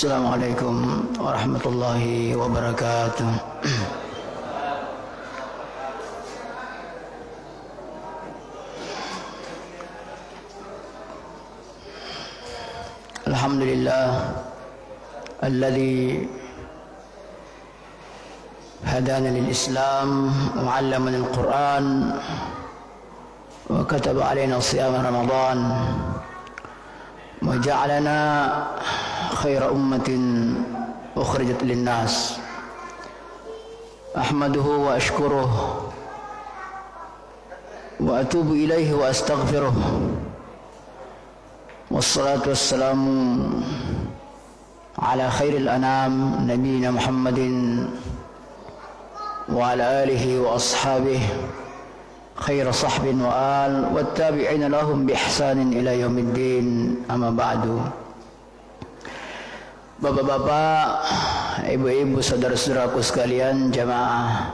Assalamualaikum warahmatullahi wabarakatuh. Alhamdulillah alladzi hadana lil Islam wa 'allamana al-Qur'an wa kataba 'alaina siyam Ramadan wa ja'alana خير أمة أخرجت للناس أحمده وأشكره وأتوب إليه وأستغفره والصلاة والسلام على خير الأنام نبينا محمد وعلى آله وأصحابه خير صحب وآل والتابعين لهم بإحسان إلى يوم الدين أما بعد. Bapak-bapak, ibu-ibu, saudara-saudaraku sekalian, jamaah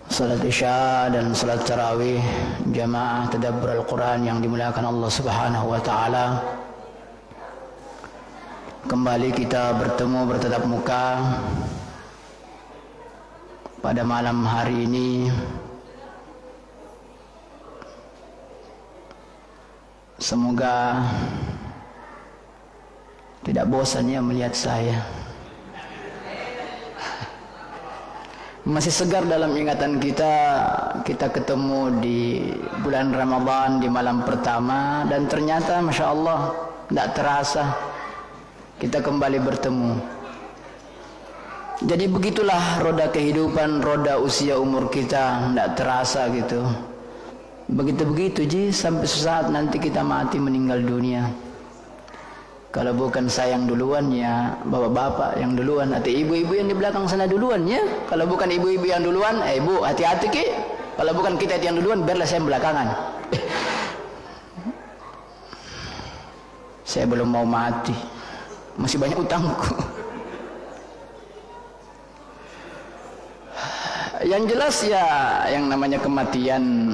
salat isya dan salat tarawih, jamaah tadabbur Al-Quran yang dimuliakan Allah Subhanahu wa taala. Kembali kita bertemu bertatap muka pada malam hari ini. Semoga tidak bosannya melihat saya. Masih segar dalam ingatan kita. Kita ketemu di bulan Ramadan di malam pertama, dan ternyata Masya Allah tidak terasa kita kembali bertemu. Jadi begitulah roda kehidupan, roda usia umur kita, tidak terasa gitu. Begitu-begitu ji sampai sesaat nanti kita mati meninggal dunia. Kalau bukan saya yang duluan, ya bapak-bapak yang duluan atau ibu-ibu yang di belakang sana duluan, ya. Kalau bukan ibu-ibu yang duluan, ibu hati-hati ki. Kalau bukan kita yang duluan, biarlah saya yang belakangan. Saya belum mau mati, masih banyak utangku. Yang jelas ya, yang namanya kematian,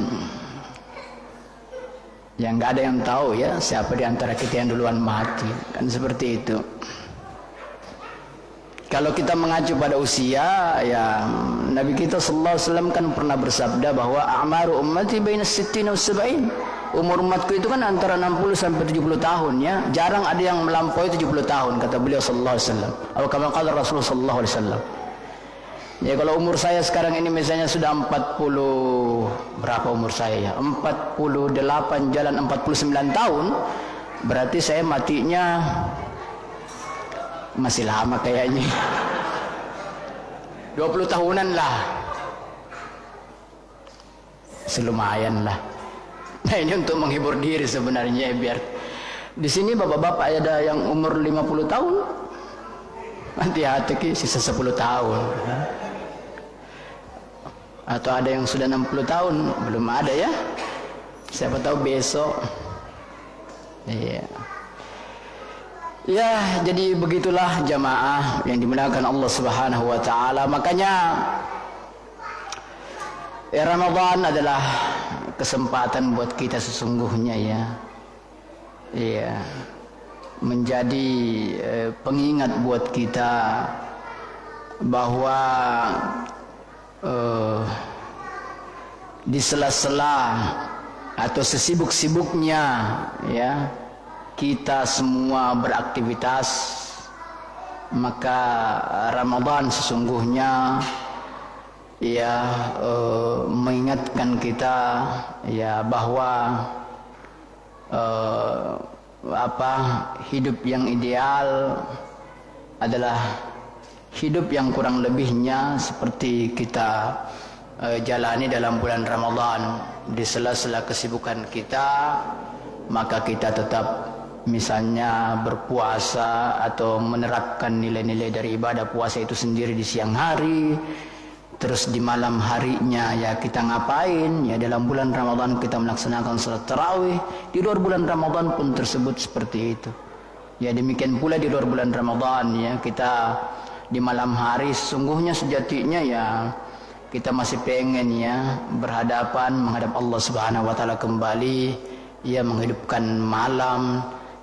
yang nggak ada yang tahu ya siapa di antara kita yang duluan mati, kan seperti itu. Kalau kita mengacu pada usia, ya Nabi kita sallallahu alaihi wasallam kan pernah bersabda bahwa a'maru ummati baina 60 wa 70. Umur umatku itu kan antara 60 sampai 70 tahun, ya. Jarang ada yang melampaui 70 tahun kata beliau sallallahu alaihi wasallam. Atau kama qala Rasulullah sallallahu alaihi wasallam. Ya kalau umur saya sekarang ini misalnya sudah 40, berapa umur saya ya? 48 jalan 49 tahun, berarti saya matinya masih lama kayaknya. 20 tahunan lah. Selumayan lah. Nah ini untuk menghibur diri sebenarnya, biar di sini bapak-bapak ada yang umur 50 tahun. Hati-hati ki, sisa 10 tahun. Atau ada yang sudah 60 tahun, belum ada ya. Siapa tahu besok. Iya. Ya, jadi begitulah jamaah yang dimuliakan Allah Subhanahu wa taala. Makanya ya, Ramadan adalah kesempatan buat kita sesungguhnya ya. Iya. Menjadi pengingat buat kita bahwa di sela-sela atau sesibuk-sibuknya ya kita semua beraktivitas, maka Ramadan sesungguhnya ya mengingatkan kita ya bahwa hidup yang ideal adalah hidup yang kurang lebihnya seperti kita jalani dalam bulan Ramadan. Di sela-sela kesibukan kita, maka kita tetap misalnya berpuasa atau menerapkan nilai-nilai dari ibadah puasa itu sendiri di siang hari. Terus di malam harinya ya kita ngapain? Ya dalam bulan Ramadan kita melaksanakan salat tarawih. Di luar bulan Ramadan pun tersebut seperti itu. Ya demikian pula di luar bulan Ramadan ya kita di malam hari sesungguhnya sejatinya ya kita masih pengen ya berhadapan menghadap Allah Subhanahu wa taala kembali, ya menghidupkan malam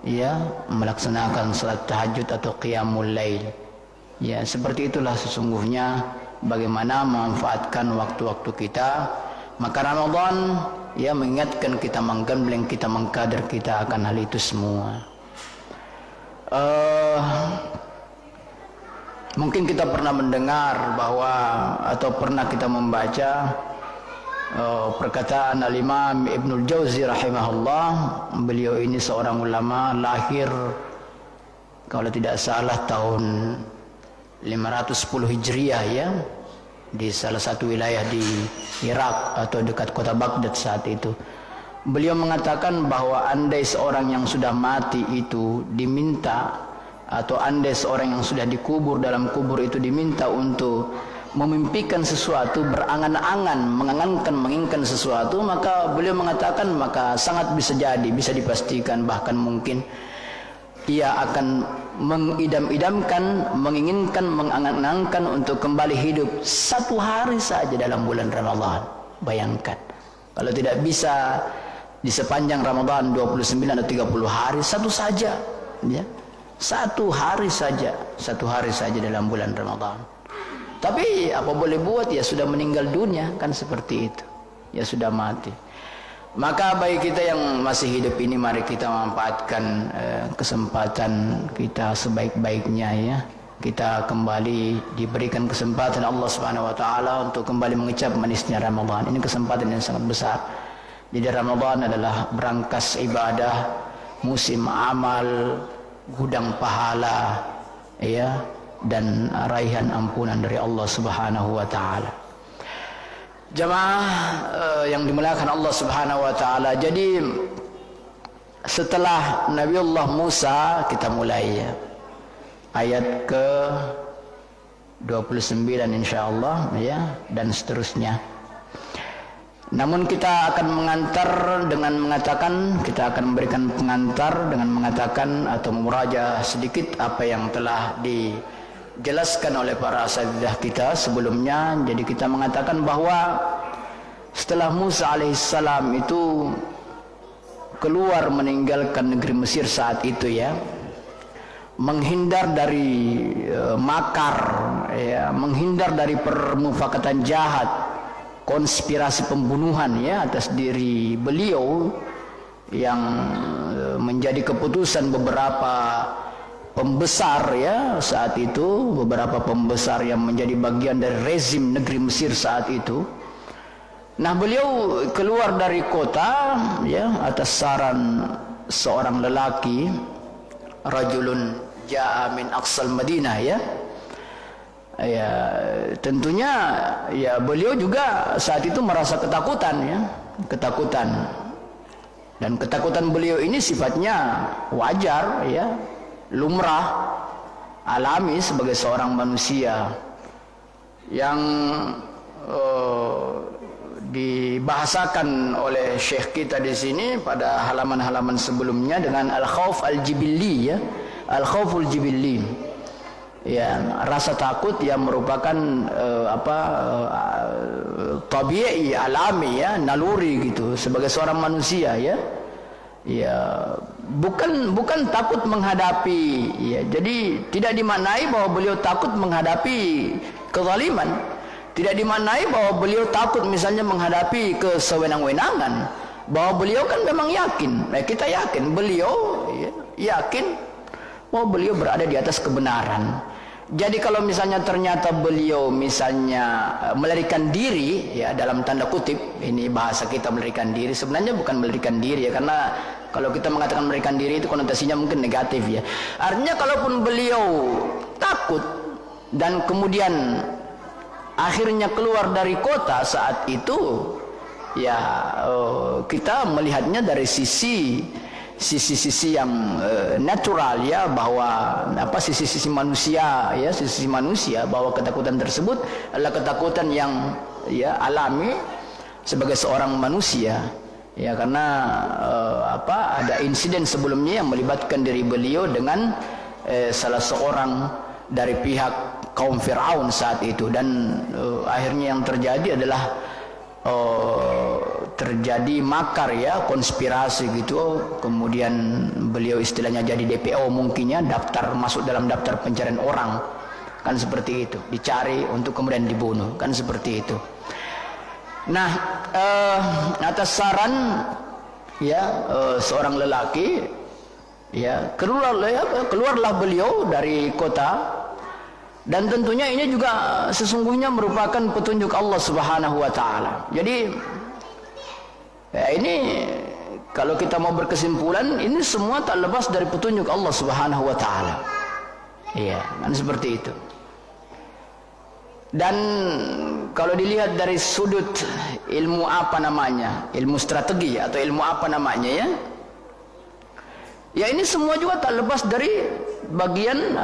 ya melaksanakan salat tahajud atau qiyamul lail. Ya, seperti itulah sesungguhnya bagaimana memanfaatkan waktu-waktu kita. Maka Ramadan ya mengingatkan kita, menggembleng kita, mengkader kita akan hal itu semua. Mungkin kita pernah mendengar bahwa atau pernah kita membaca perkataan Al-Imam Ibnul Jauzi rahimahullah. Beliau ini seorang ulama, lahir kalau tidak salah tahun 510 Hijriah ya, di salah satu wilayah di Irak atau dekat kota Baghdad saat itu. Beliau mengatakan bahwa andai seorang yang sudah mati itu diminta, atau andai seorang yang sudah dikubur dalam kubur itu diminta untuk memimpikan sesuatu, berangan-angan, menginginkan sesuatu, maka beliau mengatakan maka sangat bisa jadi, bisa dipastikan, bahkan mungkin ia akan mengidam-idamkan, menginginkan, mengangan-angankan untuk kembali hidup satu hari saja dalam bulan Ramadan. Bayangkan, kalau tidak bisa di sepanjang Ramadan 29 atau 30 hari, satu saja ya. Satu hari saja dalam bulan Ramadan. Tapi apa boleh buat, ya sudah meninggal dunia, kan seperti itu. Ya sudah mati. Maka bagi kita yang masih hidup ini, mari kita memanfaatkan kesempatan kita sebaik-baiknya ya. Kita kembali diberikan kesempatan Allah Subhanahu wa taala untuk kembali mengecap manisnya Ramadan. Ini kesempatan yang sangat besar. Jadi Ramadan adalah berangkas ibadah, musim amal, gudang pahala ya, dan raihan ampunan dari Allah Subhanahu wa taala. Jamaah yang dimuliakan Allah Subhanahu wa taala. Jadi setelah Nabiullah Musa kita mulai ya. Ayat ke 29 insyaallah ya, dan seterusnya. Namun kita akan mengantar dengan mengatakan, kita akan memberikan pengantar dengan mengatakan atau memuraja sedikit apa yang telah dijelaskan oleh para asatidzah kita sebelumnya. Jadi kita mengatakan bahwa setelah Musa alaihissalam itu keluar meninggalkan negeri Mesir saat itu ya, menghindar dari makar ya, menghindar dari permufakatan jahat, konspirasi pembunuhan ya atas diri beliau yang menjadi keputusan beberapa pembesar ya saat itu, beberapa pembesar yang menjadi bagian dari rezim negeri Mesir saat itu. Nah, beliau keluar dari kota ya atas saran seorang lelaki, rajulun ja'a min aqsal Madinah ya. Ya, tentunya ya beliau juga saat itu merasa ketakutan ya, ketakutan. Dan ketakutan beliau ini sifatnya wajar ya, lumrah, alami sebagai seorang manusia yang dibahasakan oleh syekh kita di sini pada halaman-halaman sebelumnya dengan al-khauf al-jibilli ya, al-khauful jibilli. Ya, rasa takut yang merupakan tabi'i, alami ya, naluri gitu sebagai seorang manusia ya. Ya, bukan takut menghadapi ya. Jadi tidak dimaknai bahwa beliau takut menghadapi kezaliman. Tidak dimaknai bahwa beliau takut misalnya menghadapi kesewenang-wenangan. Bahwa beliau kan memang yakin. Kita yakin beliau ya, yakin bahwa beliau berada di atas kebenaran. Jadi kalau misalnya ternyata beliau misalnya melarikan diri ya, dalam tanda kutip, ini bahasa kita melarikan diri, sebenarnya bukan melarikan diri ya, karena kalau kita mengatakan melarikan diri itu konotasinya mungkin negatif ya. Artinya kalaupun beliau takut dan kemudian akhirnya keluar dari kota saat itu ya, kita melihatnya dari sisi yang natural ya, bahwa sisi manusia ya, sisi manusia, bahwa ketakutan tersebut adalah ketakutan yang ya alami sebagai seorang manusia ya, karena ada insiden sebelumnya yang melibatkan diri beliau dengan salah seorang dari pihak kaum Fir'aun saat itu, dan akhirnya yang terjadi adalah terjadi makar ya, konspirasi gitu, kemudian beliau istilahnya jadi DPO mungkin ya, daftar masuk dalam daftar pencarian orang, kan seperti itu, dicari untuk kemudian dibunuh, kan seperti itu. Nah, atas saran ya seorang lelaki ya, keluarlah beliau dari kota, dan tentunya ini juga sesungguhnya merupakan petunjuk Allah Subhanahu wa taala. Jadi ya, ini kalau kita mau berkesimpulan, ini semua tak lepas dari petunjuk Allah Subhanahu wa taala. Iya, kan seperti itu. Dan kalau dilihat dari sudut ilmu apa namanya, ilmu strategi atau ilmu apa namanya ya, ya ini semua juga tak lepas dari bagian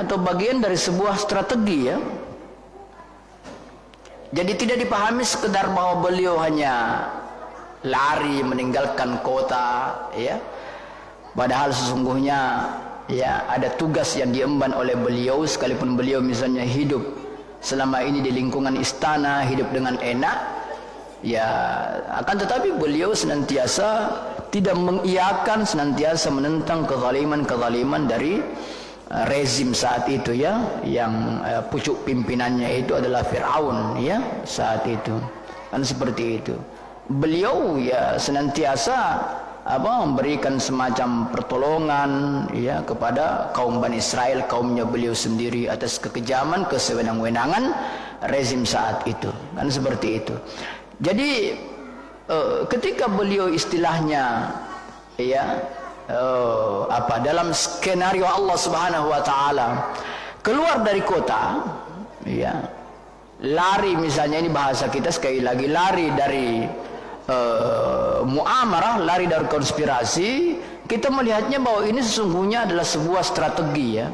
dari sebuah strategi ya. Jadi tidak dipahami sekedar bahwa beliau hanya lari meninggalkan kota ya, padahal sesungguhnya ya ada tugas yang diemban oleh beliau, sekalipun beliau misalnya hidup selama ini di lingkungan istana, hidup dengan enak ya, akan tetapi beliau senantiasa tidak mengiyakan, senantiasa menentang kezaliman dari rezim saat itu ya, yang pucuk pimpinannya itu adalah Fir'aun ya saat itu, kan seperti itu. Beliau ya senantiasa memberikan semacam pertolongan ya kepada kaum Bani Israel, kaumnya beliau sendiri, atas kekejaman, kesewenang-wenangan rezim saat itu, kan seperti itu. Jadi ketika beliau istilahnya ya dalam skenario Allah Subhanahu wa taala keluar dari kota ya, lari misalnya, ini bahasa kita sekali lagi, lari dari muamarah, lari dari konspirasi, kita melihatnya bahwa ini sesungguhnya adalah sebuah strategi ya.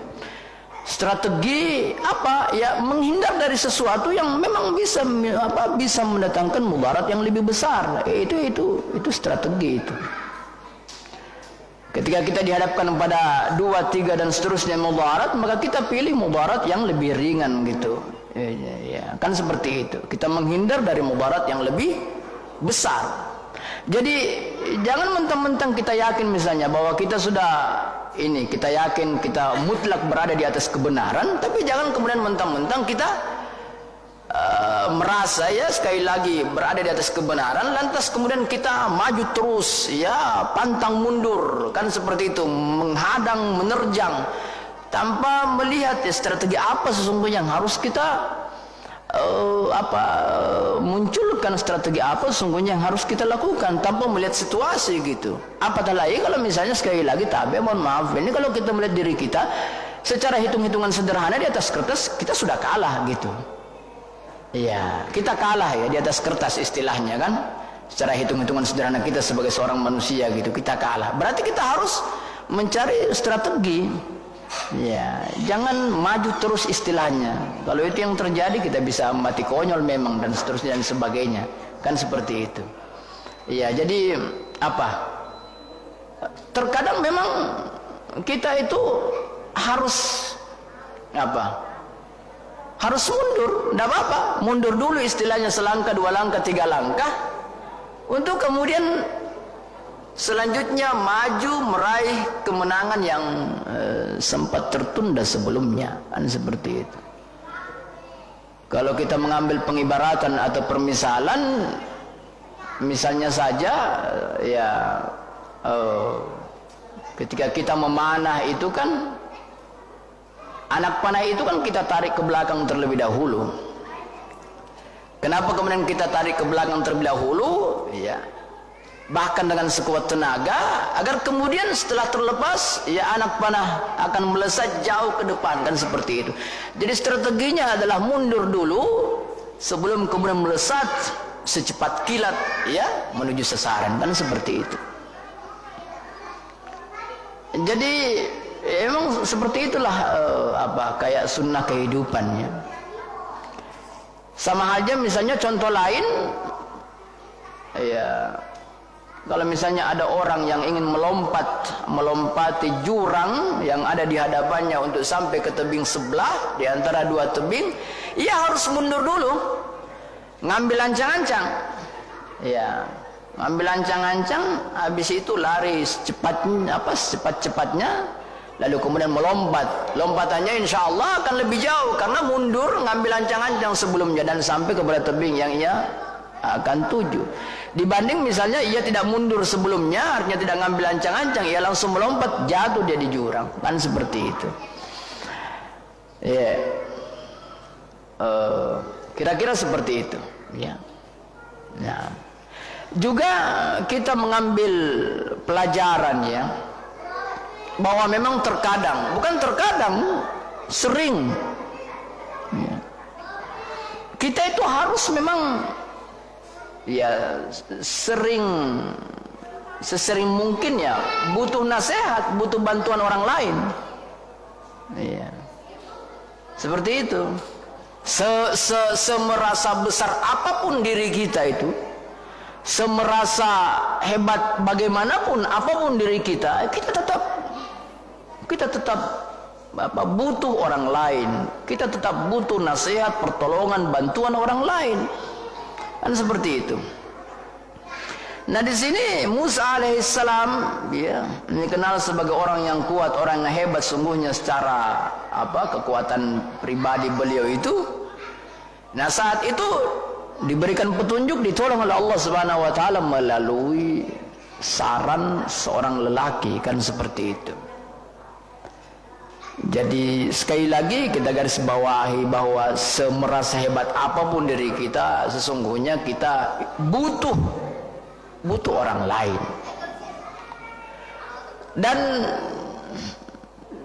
Strategi apa ya, menghindar dari sesuatu yang memang bisa mendatangkan mudarat yang lebih besar. Itu strategi itu. Ketika kita dihadapkan pada 2, 3 dan seterusnya mudarat, maka kita pilih mudarat yang lebih ringan gitu ya, kan seperti itu. Kita menghindar dari mudarat yang lebih besar. Jadi jangan mentang-mentang kita yakin misalnya bahwa kita sudah kita yakin kita mutlak berada di atas kebenaran, tapi jangan kemudian mentang-mentang kita merasa ya sekali lagi berada di atas kebenaran, lantas kemudian kita maju terus ya, pantang mundur, kan seperti itu, menghadang, menerjang, tanpa melihat ya, strategi apa sesungguhnya yang harus kita munculkan, strategi apa sesungguhnya yang harus kita lakukan, tanpa melihat situasi gitu. Apatah lagi kalau misalnya sekali lagi mohon maaf, ini kalau kita melihat diri kita secara hitung-hitungan sederhana di atas kertas, kita sudah kalah gitu. Iya, kita kalah ya di atas kertas istilahnya kan. Secara hitung-hitungan sederhana kita sebagai seorang manusia gitu, kita kalah. Berarti kita harus mencari strategi. Ya, jangan maju terus istilahnya. Kalau itu yang terjadi, kita bisa mati konyol memang dan seterusnya dan sebagainya. Kan seperti itu. Ya, jadi terkadang memang kita itu harus harus mundur. Tidak apa-apa, mundur dulu istilahnya, selangkah, 2 langkah, 3 langkah, untuk kemudian selanjutnya maju meraih kemenangan yang sempat tertunda sebelumnya, kan seperti itu. Kalau kita mengambil pengibaratan atau permisalan, misalnya saja ya ketika kita memanah itu kan, anak panah itu kan kita tarik ke belakang terlebih dahulu. Kenapa kemudian kita tarik ke belakang terlebih dahulu? Ya, bahkan dengan sekuat tenaga, agar kemudian setelah terlepas ya anak panah akan melesat jauh ke depan, kan seperti itu. Jadi strateginya adalah mundur dulu sebelum kemudian melesat secepat kilat ya menuju sasaran, kan seperti itu. Jadi emang seperti itulah kayak sunnah kehidupannya. Sama halnya misalnya contoh lain ya, kalau misalnya ada orang yang ingin melompati jurang yang ada di hadapannya untuk sampai ke tebing sebelah di antara 2 tebing, ia harus mundur dulu, ngambil ancang-ancang. Ya, Ngambil ancang-ancang, habis itu lari secepat-cepatnya, lalu kemudian melompat. Lompatannya insya Allah akan lebih jauh karena mundur ngambil ancang-ancang sebelumnya dan sampai kepada tebing yang ia akan tuju. Dibanding misalnya ia tidak mundur sebelumnya, artinya tidak ngambil ancang-ancang, ia langsung melompat, jatuh dia di jurang. Kan seperti itu. Ya. Kira-kira seperti itu. Ya. Nah. Juga kita mengambil pelajaran ya, bahwa memang terkadang, bukan terkadang, sering ya, kita itu harus memang ya sesering mungkin ya butuh nasihat, butuh bantuan orang lain ya. Seperti itu. Semerasa besar apapun diri kita itu, semerasa hebat bagaimanapun apapun diri kita, kita tetap butuh orang lain. Kita tetap butuh nasihat, pertolongan, bantuan orang lain. Kan seperti itu. Nah di sini Musa alaihissalam, ya, dikenal sebagai orang yang kuat, orang yang hebat sungguhnya secara kekuatan pribadi beliau itu. Nah saat itu diberikan petunjuk, ditolong oleh Allah Subhanahu wa taala melalui saran seorang lelaki, kan seperti itu. Jadi sekali lagi kita garis bawahi bahwa semerasa hebat apapun diri kita, sesungguhnya kita butuh orang lain. Dan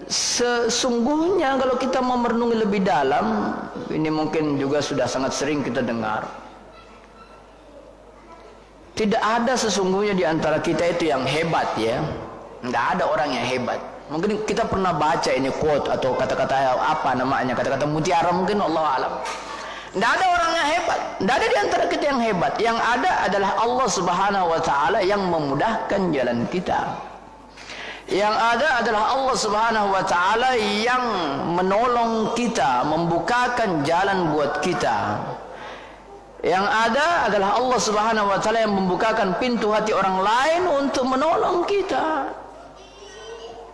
sesungguhnya kalau kita mau merenungi lebih dalam, ini mungkin juga sudah sangat sering kita dengar, tidak ada sesungguhnya di antara kita itu yang hebat ya. Tidak ada orang yang hebat. Mungkin kita pernah baca ini quote atau kata-kata kata-kata mutiara mungkin, Allah alam. Tidak ada orang yang hebat. Tidak ada di antara kita yang hebat. Yang ada adalah Allah Subhanahu wa taala yang memudahkan jalan kita. Yang ada adalah Allah Subhanahu wa taala yang menolong kita, membukakan jalan buat kita. Yang ada adalah Allah Subhanahu wa taala yang membukakan pintu hati orang lain untuk menolong kita.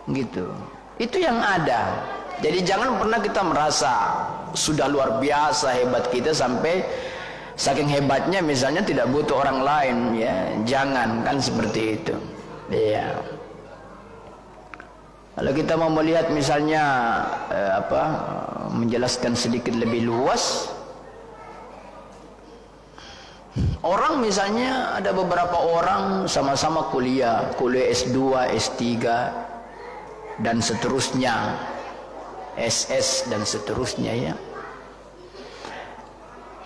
Gitu. Itu yang ada. Jadi jangan pernah kita merasa sudah luar biasa hebat kita sampai saking hebatnya misalnya tidak butuh orang lain ya. Jangan, kan seperti itu. Iya. Kalau kita mau melihat misalnya menjelaskan sedikit lebih luas, orang misalnya ada beberapa orang sama-sama kuliah S2, S3 dan seterusnya, SS dan seterusnya ya.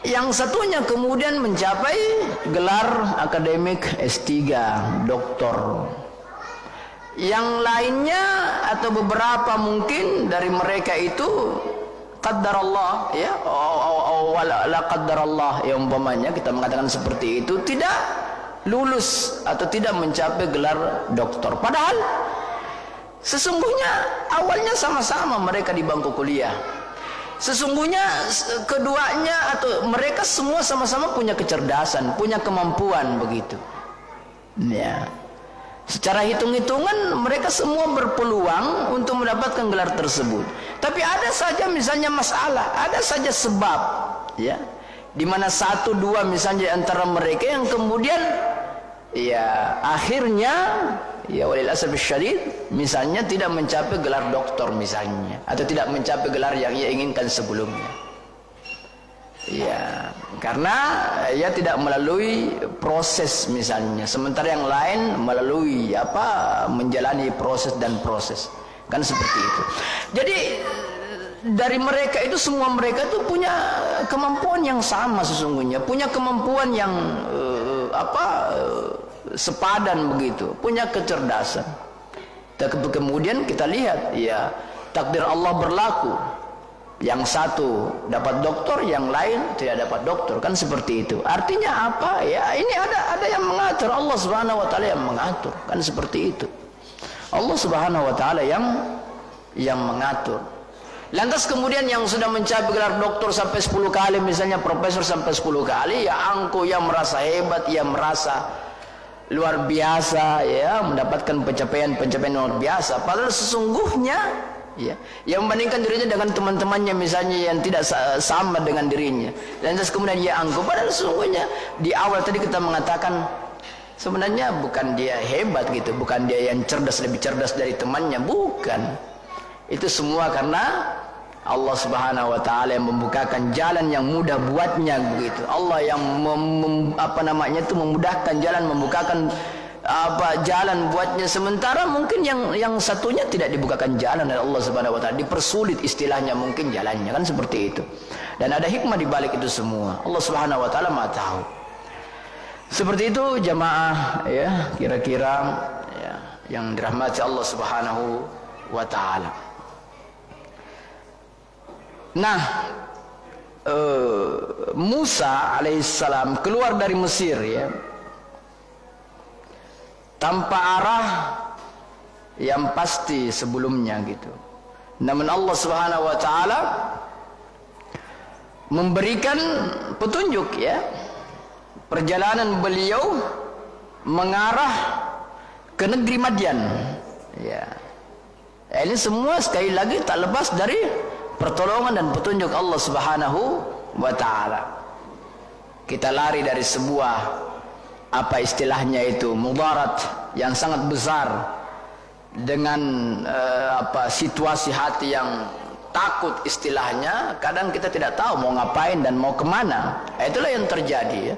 Yang satunya kemudian mencapai gelar akademik S3, doktor. Yang lainnya atau beberapa mungkin dari mereka itu qaddarallah ya, la qaddarallah ya, umpamanya kita mengatakan seperti itu, tidak lulus atau tidak mencapai gelar doktor. Padahal sesungguhnya awalnya sama-sama mereka di bangku kuliah. Sesungguhnya keduanya atau mereka semua sama-sama punya kecerdasan, punya kemampuan begitu. Ya. Secara hitung-hitungan mereka semua berpeluang untuk mendapatkan gelar tersebut. Tapi ada saja misalnya masalah, ada saja sebab, ya, di mana satu dua misalnya antara mereka yang kemudian, ya, akhirnya, ya, walil asaf syadid, misalnya tidak mencapai gelar doktor misalnya, atau tidak mencapai gelar yang ia inginkan sebelumnya. Ya, karena ia tidak melalui proses misalnya, sementara yang lain melalui menjalani proses dan proses, kan seperti itu. Jadi dari mereka itu semua mereka itu punya kemampuan yang sama sesungguhnya, punya kemampuan yang sepadan begitu, punya kecerdasan. Kemudian kita lihat ya, takdir Allah berlaku. Yang satu dapat doktor, yang lain tidak dapat doktor, kan seperti itu. Artinya apa? Ya, ini ada yang mengatur, Allah Subhanahu wa taala yang mengatur, kan seperti itu. Allah Subhanahu wa taala yang mengatur. Lantas kemudian yang sudah mencapai gelar doktor sampai 10 kali misalnya, profesor sampai 10 kali, ya angku yang merasa hebat, yang merasa luar biasa, ya, mendapatkan pencapaian-pencapaian luar biasa. Padahal sesungguhnya, ya, yang membandingkan dirinya dengan teman-temannya misalnya yang tidak sama dengan dirinya, dan terus kemudian dia anggap, padahal sesungguhnya di awal tadi kita mengatakan sebenarnya bukan dia hebat gitu, bukan dia yang cerdas, lebih cerdas dari temannya, bukan. Itu semua karena Allah Subhanahu wa taala yang membukakan jalan yang mudah buatnya begitu. Allah yang memudahkan jalan, membukakan jalan buatnya, sementara mungkin yang satunya tidak dibukakan jalan oleh Allah Subhanahu wa taala, dipersulit istilahnya mungkin jalannya, kan seperti itu. Dan ada hikmah di balik itu semua. Allah Subhanahu wa taala Maha tahu. Seperti itu jamaah, ya, kira-kira, ya, yang dirahmati Allah Subhanahu wa taala. Nah, Musa alaihissalam keluar dari Mesir, ya, tanpa arah yang pasti sebelumnya gitu. Namun Allah Subhanahu wa taala memberikan petunjuk, ya. Perjalanan beliau mengarah ke negeri Madian, ya. Ini semua sekali lagi tak lepas dari pertolongan dan petunjuk Allah Subhanahu wa taala. Kita lari dari sebuah istilahnya itu mudarat yang sangat besar dengan situasi hati yang takut istilahnya. Kadang kita tidak tahu mau ngapain dan mau kemana. Itulah yang terjadi, ya,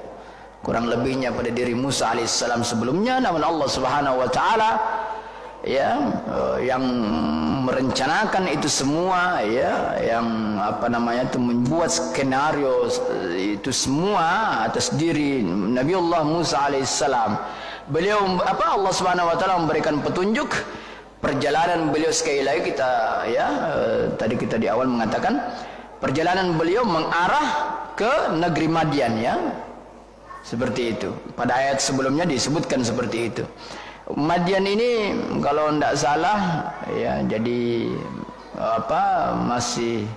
kurang lebihnya pada diri Musa alaihissalam sebelumnya. Namun Allah Subhanahu wa taala, ya, yang merencanakan itu semua, ya, yang itu membuat skenario itu semua atas diri Nabiullah Musa alaihissalam. Beliau Allah Subhanahu wa taala memberikan petunjuk. Perjalanan beliau sekali lagi kita, ya, tadi kita di awal mengatakan perjalanan beliau mengarah ke negeri Madian, ya. Seperti itu. Pada ayat sebelumnya disebutkan seperti itu. Madian ini kalau tidak salah, ya, jadi masih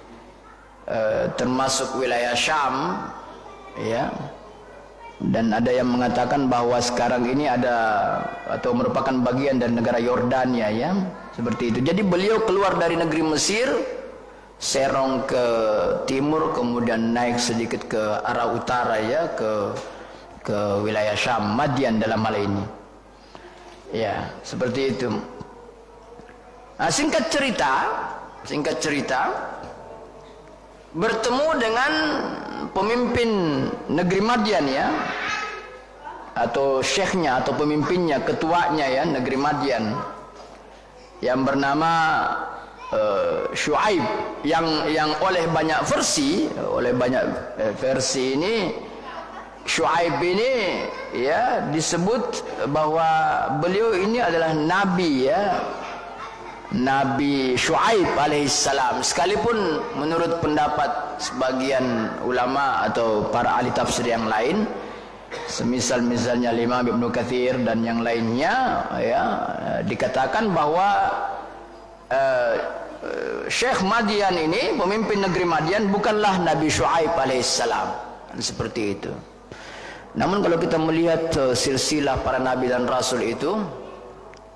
termasuk wilayah Syam, ya. Dan ada yang mengatakan bahwa sekarang ini ada atau merupakan bagian dari negara Yordania, ya, seperti itu. Jadi beliau keluar dari negeri Mesir, serong ke timur, kemudian naik sedikit ke arah utara, ya, ke wilayah Syam, Madian dalam hal ini. Ya, seperti itu. Nah, singkat cerita, bertemu dengan pemimpin negeri Madian, ya, atau syekhnya atau pemimpinnya, ketuanya, ya, negeri Madian, yang bernama Syuaib, yang oleh banyak versi ini Syuaib ini, ya, disebut bahwa beliau ini adalah nabi, ya, Nabi Syuaib alaihissalam. Sekalipun menurut pendapat sebagian ulama atau para ahli tafsir yang lain, misalnya Imam Ibnu Katsir dan yang lainnya, ya, dikatakan bahwa Syekh Madian ini, pemimpin negeri Madian, bukanlah Nabi Syuaib alaihissalam. Seperti itu. Namun kalau kita melihat silsilah para nabi dan rasul itu,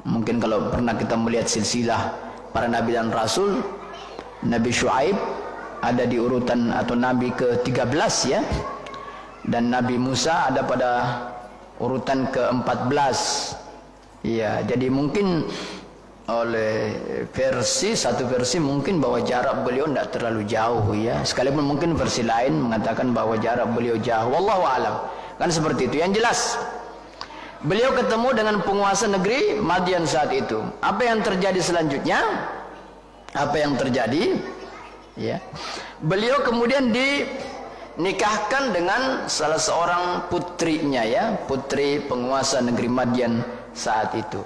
mungkin kalau pernah kita melihat silsilah para nabi dan rasul, Nabi Syuaib ada di urutan atau nabi ke-13, ya. Dan Nabi Musa ada pada urutan ke-14. Ya, jadi mungkin oleh satu versi mungkin bahwa jarak beliau tidak terlalu jauh, ya. Sekalipun mungkin versi lain mengatakan bahwa jarak beliau jauh. Wallahu a'lam. Kan seperti itu. Yang jelas, beliau ketemu dengan penguasa negeri Madian saat itu. Apa yang terjadi selanjutnya? Apa yang terjadi? Ya. Beliau kemudian dinikahkan dengan salah seorang putrinya, ya, putri penguasa negeri Madian saat itu.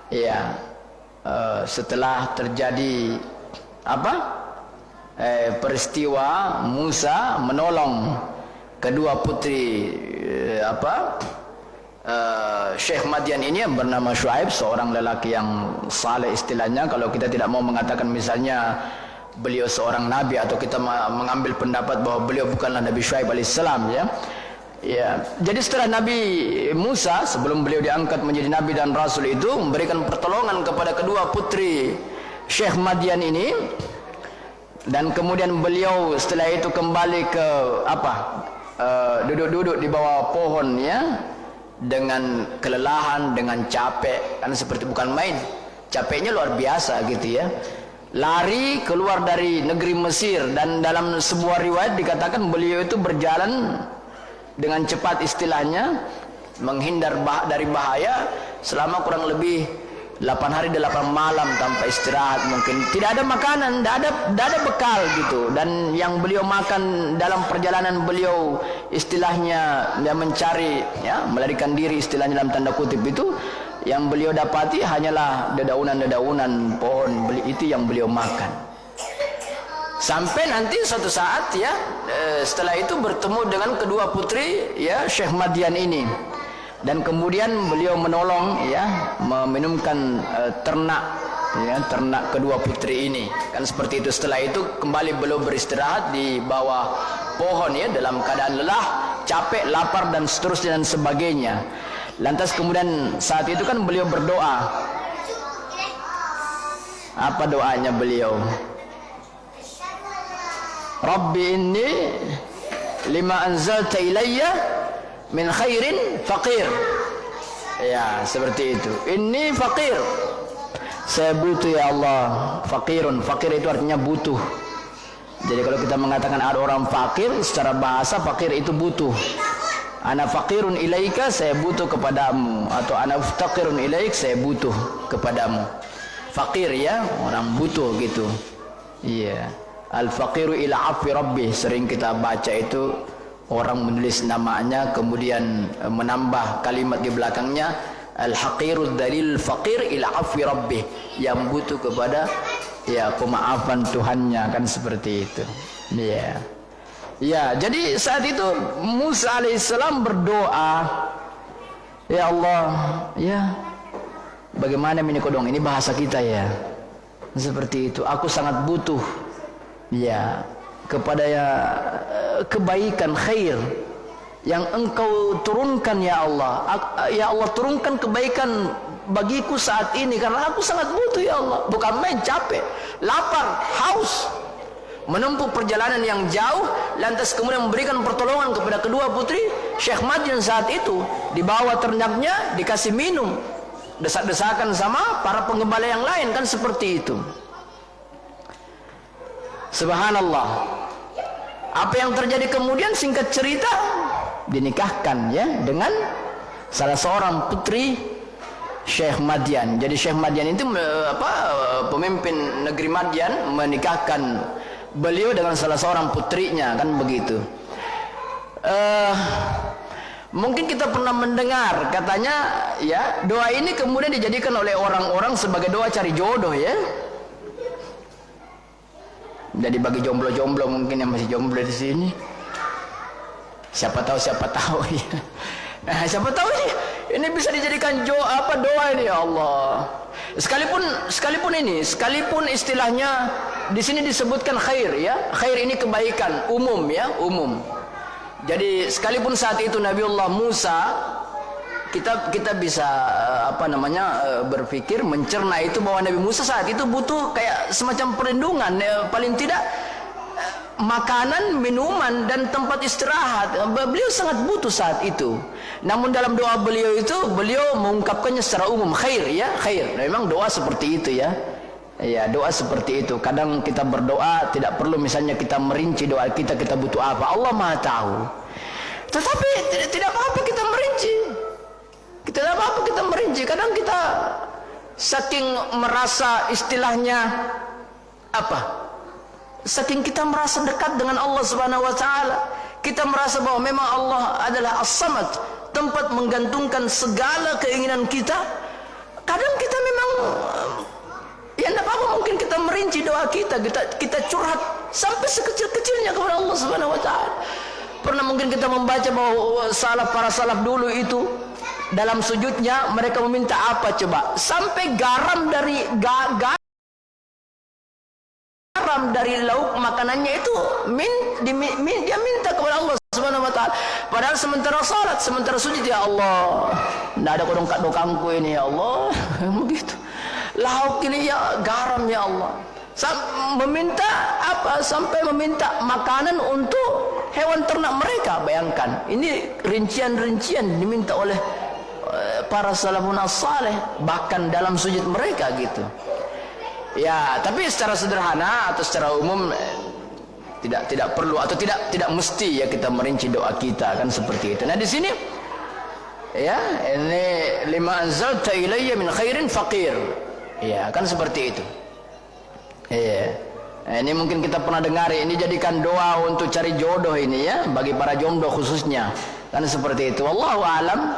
Ya. Setelah terjadi peristiwa Musa menolong kedua putri Syekh Madian ini yang bernama Syuaib, seorang lelaki yang saleh istilahnya. Kalau kita tidak mau mengatakan misalnya beliau seorang nabi, atau kita mengambil pendapat bahwa beliau bukanlah Nabi Syuaib alaihissalam, ya. Ya, jadi setelah Nabi Musa sebelum beliau diangkat menjadi nabi dan rasul itu memberikan pertolongan kepada kedua putri Syekh Madian ini, dan kemudian beliau setelah itu kembali ke duduk-duduk di bawah pohon ya, dengan kelelahan, dengan capek, kan seperti bukan main, capeknya luar biasa gitu ya. Lari keluar dari negeri Mesir, dan dalam sebuah riwayat dikatakan beliau itu berjalan dengan cepat, istilahnya menghindar dari bahaya selama kurang lebih 8 hari 8 malam tanpa istirahat. Mungkin tidak ada makanan, tidak ada bekal gitu, dan yang beliau makan dalam perjalanan beliau istilahnya mencari ya, melarikan diri istilahnya dalam tanda kutip itu, yang beliau dapati hanyalah dedaunan-dedaunan pohon, itu yang beliau makan. Sampai nanti suatu saat ya, setelah itu bertemu dengan kedua putri ya Syekh Madian ini, dan kemudian beliau menolong ya, meminumkan ternak kedua putri ini, kan seperti itu. Setelah itu kembali beliau beristirahat di bawah pohon ya, dalam keadaan lelah, capek, lapar dan seterusnya dan sebagainya. Lantas kemudian saat itu kan beliau berdoa. Apa doanya beliau? Rabbi inni lima anzalta ilayya min khairin faqir. Ya, seperti itu. Inni faqir. Saya butuh ya Allah. Faqirun, fakir itu artinya butuh. Jadi kalau kita mengatakan ada orang fakir, secara bahasa fakir itu butuh. Ana faqirun ilaika, saya butuh kepadamu, atau ana uftaqirun ilaik, saya butuh kepadamu. Fakir ya, orang butuh gitu. Iya. Al-faqiru ila afi rabbih, sering kita baca itu, orang menulis namanya kemudian menambah kalimat di belakangnya, al-haqiru dalil faqir ila afi rabbih, yang butuh kepada ya pemaafan Tuhannya, kan seperti itu. Iya. Ya, jadi saat itu Musa alaihissalam berdoa, ya Allah, ya bagaimana minikodong, ini bahasa kita ya, seperti itu. Aku sangat butuh ya kepada ya kebaikan, khair yang engkau turunkan ya Allah. Ya Allah, turunkan kebaikan bagiku saat ini, karena aku sangat butuh ya Allah. Bukan main, capek, lapar, haus, menempuh perjalanan yang jauh, lantas kemudian memberikan pertolongan kepada kedua putri Syekh Madian saat itu. Dibawa ternaknya, dikasih minum, desak-desakan sama para penggembala yang lain, kan seperti itu. Subhanallah. Apa yang terjadi kemudian, singkat cerita, dinikahkan ya dengan salah seorang putri Syekh Madian. Jadi Syekh Madian itu pemimpin negeri Madian menikahkan beliau dengan salah seorang putrinya, kan begitu. Mungkin kita pernah mendengar katanya ya, doa ini kemudian dijadikan oleh orang-orang sebagai doa cari jodoh ya. Jadi bagi jomblo-jomblo mungkin yang masih jomblo di sini, siapa tahu ya. Nah, siapa tahu ini bisa dijadikan doa ini ya Allah. Sekalipun istilahnya di sini disebutkan khair ya. Khair ini kebaikan umum ya, umum. Jadi sekalipun saat itu Nabiullah Musa, kita bisa berpikir, mencerna itu bahwa Nabi Musa saat itu butuh kayak semacam perlindungan, paling tidak makanan, minuman dan tempat istirahat. Beliau sangat butuh saat itu. Namun dalam doa beliau itu, beliau mengungkapkannya secara umum, khair ya, khair. Memang doa seperti itu ya. Ya, doa seperti itu. Kadang kita berdoa tidak perlu misalnya kita merinci doa kita butuh apa. Allah Maha tahu. Tetapi tidak apa-apa kita merinci. Tidak apa-apa kita merinci. Kadang kita saking merasa istilahnya saking kita merasa dekat dengan Allah Subhanahu wa taala, kita merasa bahwa memang Allah adalah As-Samad, tempat menggantungkan segala keinginan kita. Kadang kita memang ya tidak apa-apa, mungkin kita merinci doa kita curhat sampai sekecil-kecilnya kepada Allah Subhanahu wa taala. Pernah mungkin kita membaca bahwa para salaf dulu itu dalam sujudnya mereka meminta apa coba? Sampai garam garam dari lauk makanannya itu dia minta kepada Allah Subhanahu wa taala. Padahal sementara salat, sementara sujud, ya Allah, enggak ada kodong dokangku ini ya Allah. Begitu. Lauk ini ya garam ya Allah. Meminta apa? Sampai meminta makanan untuk hewan ternak mereka. Bayangkan, ini rincian-rincian diminta oleh para salafun as-saleh, bahkan dalam sujud mereka gitu. Ya, tapi secara sederhana atau secara umum tidak perlu atau tidak mesti ya kita merinci doa kita, kan seperti itu. Nah di sini ya, ini lima anzalta ilayya min khairin faqir. Ya, kan seperti itu. Iya. Ini mungkin kita pernah dengar, ini jadikan doa untuk cari jodoh ini ya, bagi para jomblo khususnya. Kan seperti itu. Wallahu alam.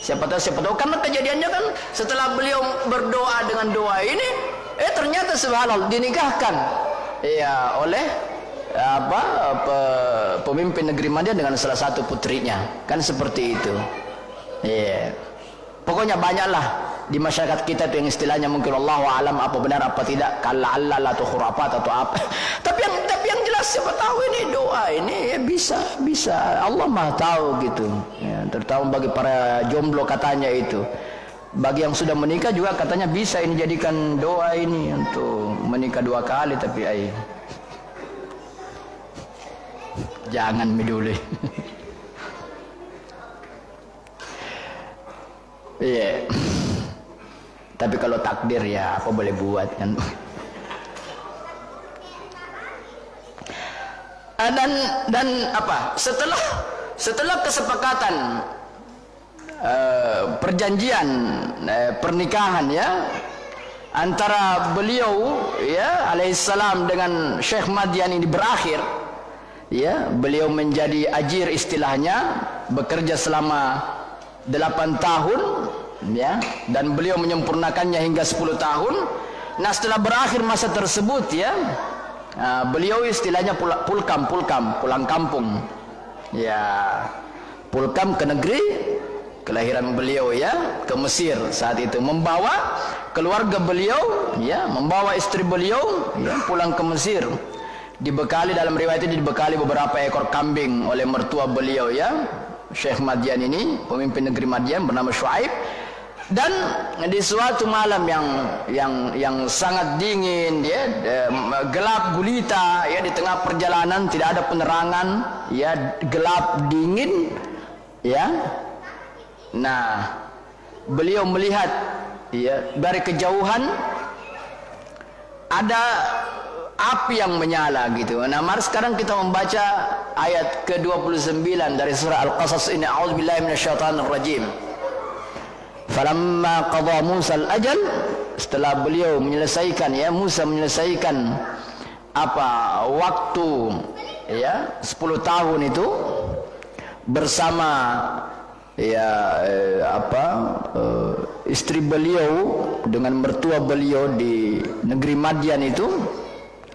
Siapa tahu karena kejadiannya kan setelah beliau berdoa dengan doa ini, ternyata subhanallah dinikahkan ya oleh pemimpin negeri Madian dengan salah satu putrinya. Kan seperti itu. Iya. Pokoknya banyaklah di masyarakat kita itu yang istilahnya mungkin wallahu alam apa benar apa tidak, kalla atau khurafat atau apa. Tapi yang jelas siapa tahu ini doa ini ya bisa Allah Maha tahu gitu. Ya, terutama bagi para jomblo katanya itu. Bagi yang sudah menikah juga katanya bisa ini jadikan doa ini untuk menikah 2 kali, tapi jangan meduli. Iya. Tapi kalau takdir ya apa boleh buat kan. Dan apa? Setelah kesepakatan perjanjian pernikahan ya antara beliau ya alaihissalam dengan Syekh Madian ini berakhir, ya beliau menjadi ajir istilahnya, bekerja selama 8 tahun ya, dan beliau menyempurnakannya hingga 10 tahun. Nah setelah berakhir masa tersebut ya, beliau istilahnya pulang kampung ya, pulkam ke negeri kelahiran beliau ya, ke Mesir saat itu, membawa keluarga beliau ya, membawa istri beliau ya, pulang ke Mesir, dibekali, dalam riwayat itu dibekali beberapa ekor kambing oleh mertua beliau ya, Syekh Madian ini, pemimpin negeri Madian bernama Syuaib. Dan di suatu malam yang sangat dingin ya, gelap gulita ya, di tengah perjalanan tidak ada penerangan ya, gelap dingin ya. Nah beliau melihat ya dari kejauhan ada api yang menyala gitu. Nah mari sekarang kita membaca ayat ke-29 dari surah Al-Qasas ini. A'udzubillahi minasyaitonir rajim. Falamma qadha Musa al-ajal, setelah beliau menyelesaikan ya, Musa menyelesaikan waktu ya 10 tahun itu bersama ya istri beliau dengan mertua beliau di negeri Madian itu,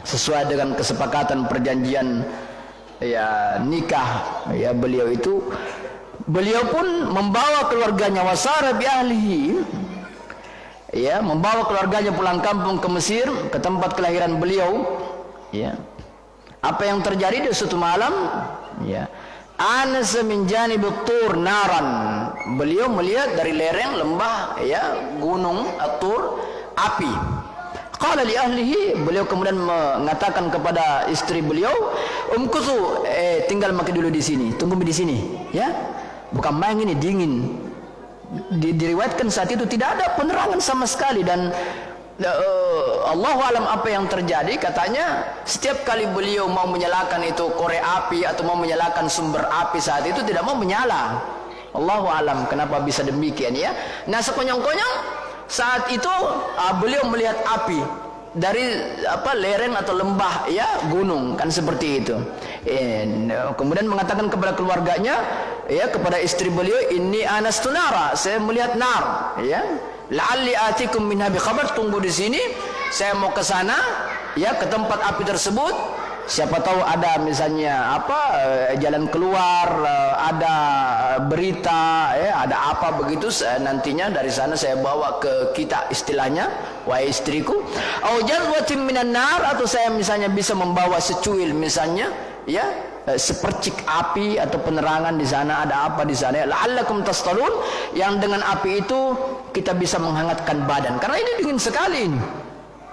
sesuai dengan kesepakatan perjanjian ya nikah ya beliau itu, beliau pun membawa keluarganya wasara bi ahlihi ya, membawa keluarganya pulang kampung ke Mesir, ke tempat kelahiran beliau ya. Apa yang terjadi di suatu malam ya, anas min janibut tur naran, beliau melihat dari lereng lembah ya, gunung At-Tur, api. Qala li ahlihi, beliau kemudian mengatakan kepada istri beliau, umkusu, tinggal makin dulu di sini, tunggu di sini ya. Bukan main ini, dingin. Diriwayatkan saat itu tidak ada penerangan sama sekali, dan Allahu alam apa yang terjadi. Katanya setiap kali beliau mau menyalakan itu korek api atau mau menyalakan sumber api saat itu tidak mau menyala. Allahu alam kenapa bisa demikian ya. Nah sekonyong-konyong saat itu beliau melihat api dari lereng atau lembah ya, gunung, kan seperti itu. Kemudian mengatakan kepada keluarganya ya, kepada istri beliau, ini anastu nara, saya melihat nar ya, la'alli atikum minha bi khabar, tunggu di sini, saya mau ke sana ya, ke tempat api tersebut Siapa tahu ada misalnya jalan keluar, ada berita, ada apa begitu, nantinya dari sana saya bawa ke kita, istilahnya wahai istriku, au jazwatin minan nar, atau saya misalnya bisa membawa secuil misalnya, ya, sepercik api atau penerangan di sana, ada apa di sana, la'allakum tastalun, yang dengan api itu kita bisa menghangatkan badan, karena ini dingin sekali ini.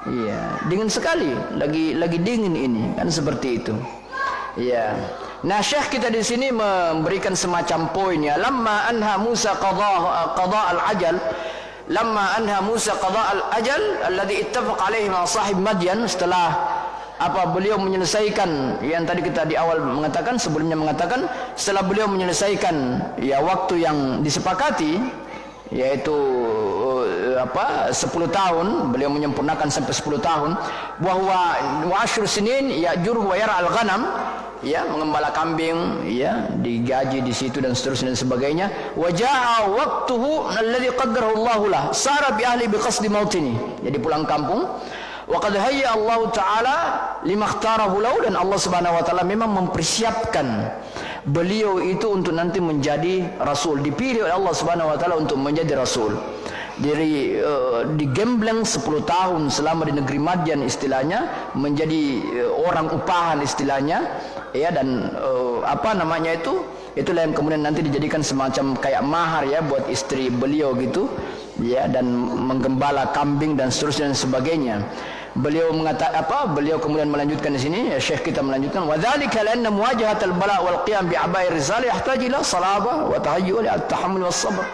Iya, dingin sekali, lagi dingin ini, kan seperti itu. Iya. Nah, Syekh kita di sini memberikan semacam poin, ya, lamma anha Musa qada al-ajal, lamma anha Musa qada al-ajal alladhi ittafaq alaihi ma sahib Madyan, setelah beliau menyelesaikan yang tadi kita di awal mengatakan, sebelumnya mengatakan, setelah beliau menyelesaikan ya waktu yang disepakati, yaitu 10 tahun, beliau menyempurnakan sampai 10 tahun, bahwa wa'ashur sinin ya'jur wa yara al-ghanam, ya, mengembala kambing, ya, digaji di situ dan seterusnya dan sebagainya. Wa ja'a waqtuhu alladhi qaddarahu Allahu lah, sara bi ahli bi qasdi mautini, jadi pulang kampung. Wa qad hayya Allah taala lima ikhtarahu lahu, dan Allah Subhanahu wa taala memang mempersiapkan beliau itu untuk nanti menjadi rasul, dipilih oleh Allah Subhanahu wa taala untuk menjadi rasul. Dari digembleng 10 tahun selama di negeri Madyan istilahnya, menjadi orang upahan istilahnya, ya, dan itulah yang kemudian nanti dijadikan semacam kayak mahar, ya, buat istri beliau gitu, ya, dan menggembala kambing dan seterusnya dan sebagainya. Beliau beliau kemudian melanjutkan di sini, ya, Syekh kita melanjutkan, wa dzalika lanna muwajahatal bala wal qiyam bi abai risalah yahtaj ila salabah wa tahayyu li at-tahammul was sabr.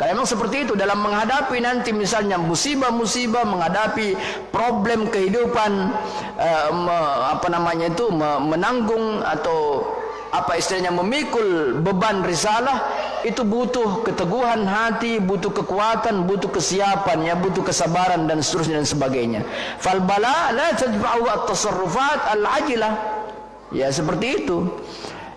Karena memang seperti itu, dalam menghadapi nanti misalnya musibah-musibah, menghadapi problem kehidupan, menanggung atau istilahnya memikul beban risalah, itu butuh keteguhan hati, butuh kekuatan, butuh kesiapan, ya, butuh kesabaran dan seterusnya dan sebagainya. Fal bala la tajba'u at-tasarrufat al-ajilah. Ya, seperti itu.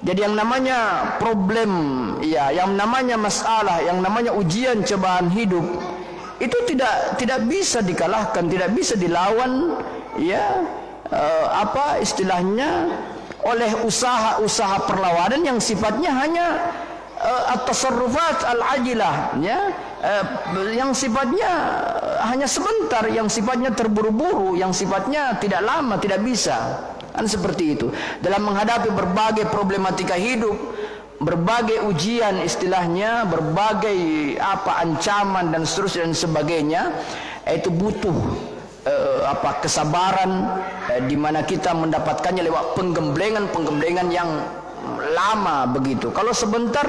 Jadi yang namanya problem, ya, yang namanya masalah, yang namanya ujian cobaan hidup, itu tidak bisa dikalahkan, tidak bisa dilawan, ya, istilahnya oleh usaha-usaha perlawanan yang sifatnya hanya at-tasarrufat al-ajilah, ya, yang sifatnya hanya sebentar, yang sifatnya terburu-buru, yang sifatnya tidak lama, tidak bisa. Kan seperti itu. Dalam menghadapi berbagai problematika hidup, berbagai ujian istilahnya, berbagai ancaman dan seterusnya dan sebagainya, itu butuh kesabaran, di mana kita mendapatkannya lewat penggemblengan yang lama begitu. Kalau sebentar,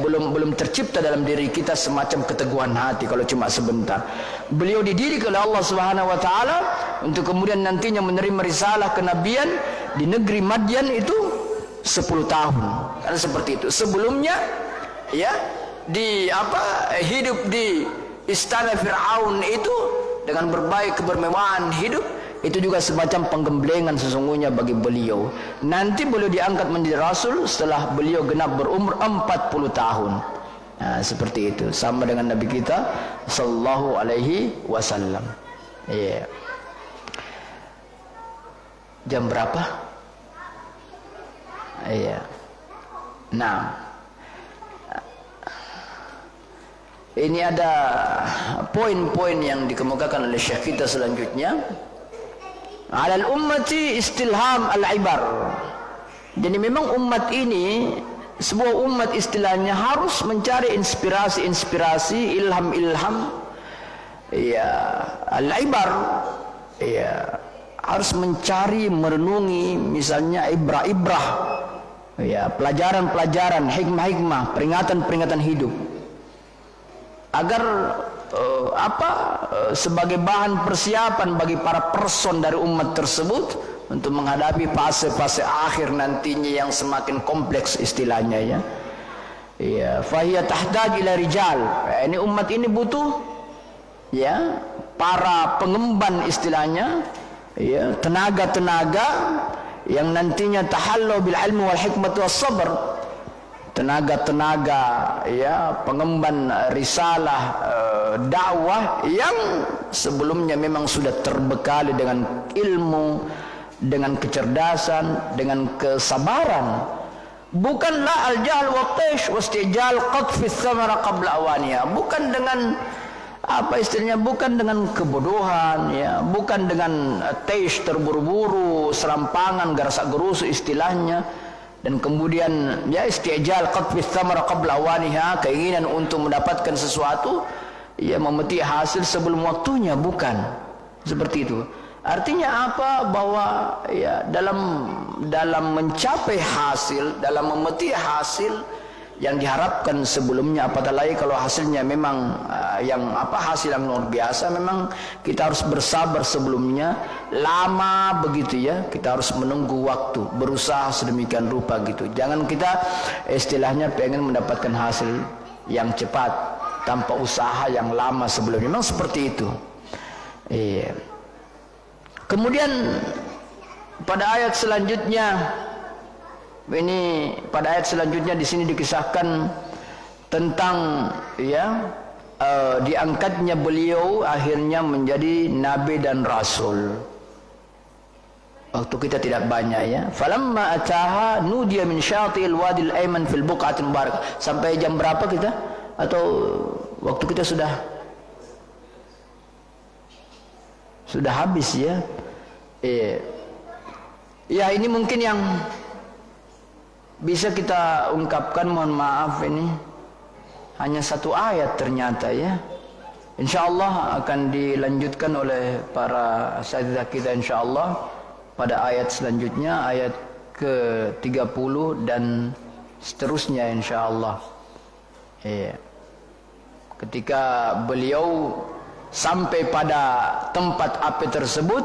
belum tercipta dalam diri kita semacam keteguhan hati kalau cuma sebentar. Beliau dididik oleh Allah Subhanahu wa taala untuk kemudian nantinya menerima risalah kenabian di negeri Madyan itu 10 tahun. Karena seperti itu. Sebelumnya, ya, hidup di istana Fir'aun itu dengan berbagai kebermewahan hidup, itu juga semacam penggemblengan sesungguhnya bagi beliau. Nanti beliau diangkat menjadi rasul setelah beliau genap berumur 40 tahun. Nah, seperti itu, sama dengan Nabi kita sallallahu alaihi wasallam. Iya. Jam berapa? Iya. Nah, ini ada poin-poin yang dikemukakan oleh Syekh kita selanjutnya. Alal ummati istilham al-ibar. Jadi memang umat ini, sebuah umat istilahnya harus mencari inspirasi, ilham, ya, al-ibar, ya, harus mencari, merenungi, misalnya ibrah, ya, pelajaran-pelajaran, hikmah-hikmah, peringatan-peringatan hidup, agar sebagai bahan persiapan bagi para person dari umat tersebut untuk menghadapi fase-fase akhir nantinya yang semakin kompleks istilahnya, ya. Ya, fahiya tahdaj ila rijal. Ini umat ini butuh, ya, para pengemban istilahnya, ya, tenaga-tenaga yang nantinya tahallu bil ilmu wal hikmati was sabr. Tenaga-tenaga, ya, pengemban risalah, dakwah yang sebelumnya memang sudah terbekali dengan ilmu, dengan kecerdasan, dengan kesabaran. Bukanlah al-jahl wa taish wastijal qatfi thamara qabla awaniha. Bukan dengan apa istilahnya, bukan dengan kebodohan ya, bukan dengan taish, terburu-buru, serampangan, garasak-gerusu istilahnya, dan kemudian ya istijal qatfi thamara qabla awaniha, keinginan untuk mendapatkan sesuatu ya, memetik hasil sebelum waktunya, bukan seperti itu. Artinya apa? Bahwa ya dalam mencapai hasil, dalam memetik hasil yang diharapkan sebelumnya, apatah lagi kalau hasilnya memang hasil yang luar biasa, memang kita harus bersabar sebelumnya lama begitu ya. Kita harus menunggu waktu, berusaha sedemikian rupa gitu. Jangan kita istilahnya pengen mendapatkan hasil yang cepat tanpa usaha yang lama sebelumnya. Memang seperti itu. Iya. Kemudian pada ayat selanjutnya di sini dikisahkan tentang ya diangkatnya beliau akhirnya menjadi nabi dan rasul. Waktu kita tidak banyak ya. Falamma ataha nudiya min syatil wadil ayman fil buqatil mubarakah. Sampai jam berapa kita? Atau waktu kita sudah habis ya. Ya ini mungkin yang bisa kita ungkapkan. Mohon maaf, ini hanya satu ayat ternyata ya. InsyaAllah akan dilanjutkan oleh para asatidzah kita insyaallah pada ayat selanjutnya, ayat ke-30 dan seterusnya insyaallah. Ketika beliau sampai pada tempat api tersebut,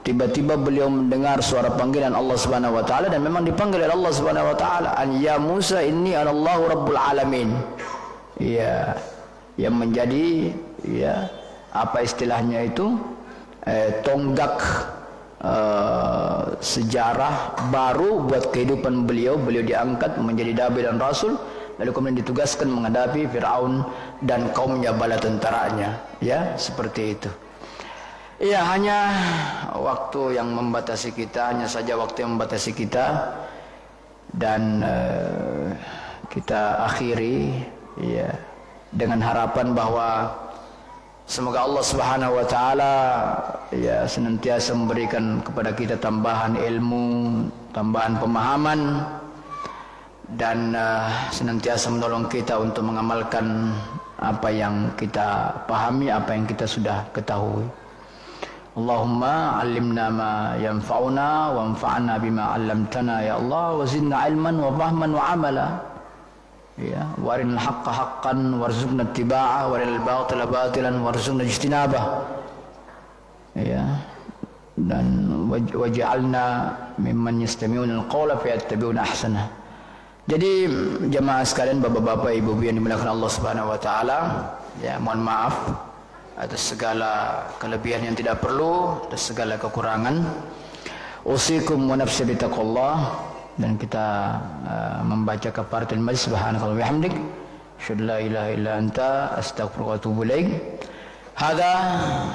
tiba-tiba beliau mendengar suara panggilan Allah Subhanahu wa taala, dan memang dipanggil oleh Allah Subhanahu wa taala, "An ya Musa inni anallahu rabbul alamin." Ya, yang menjadi ya apa istilahnya itu tonggak sejarah baru buat kehidupan beliau. Beliau diangkat menjadi nabi dan rasul, lalu kemudian ditugaskan menghadapi Firaun dan kaumnya, bala tentaranya ya, seperti itu. Ya, hanya waktu yang membatasi kita, hanya saja waktu yang membatasi kita, dan kita akhiri ya dengan harapan bahwa semoga Allah Subhanahu wa taala ya senantiasa memberikan kepada kita tambahan ilmu, tambahan pemahaman, dan senantiasa menolong kita untuk mengamalkan apa yang kita pahami, apa yang kita sudah ketahui. Allahumma allimna ma yanfa'una wanfa'na bima 'allamtana ya Allah, wa zidna ilman wa fahman wa amala. Ya, warinal haqqa haqqan warzuqna ittiba'ah, warinal batila batilan warzuqna ijtinabah. Ya, dan waj'alna mimman yastami'una al-qawla fayattabi'una ahsanah. Jadi jemaah sekalian, bapak-bapak, ibu-ibu yang dimuliakan Allah Subhanahu wa taala, ya mohon maaf atas segala kelebihan yang tidak perlu, atas segala kekurangan. Usikum wa nafsi bitaqullah, dan kita membaca kafaratul majlis. Subhanakallahumma wa bihamdik, asyhadu an la ilaha illa anta, astaghfiruka wa atubu ilaik. Hadza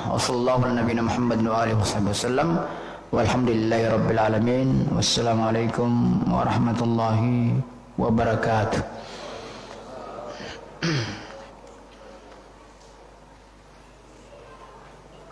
wa sallallahu ala nabiyyina Muhammad wa alihi wasallam. Walhamdulillahi rabbil alamin. Wassalamualaikum warahmatullahi wabarakatuh.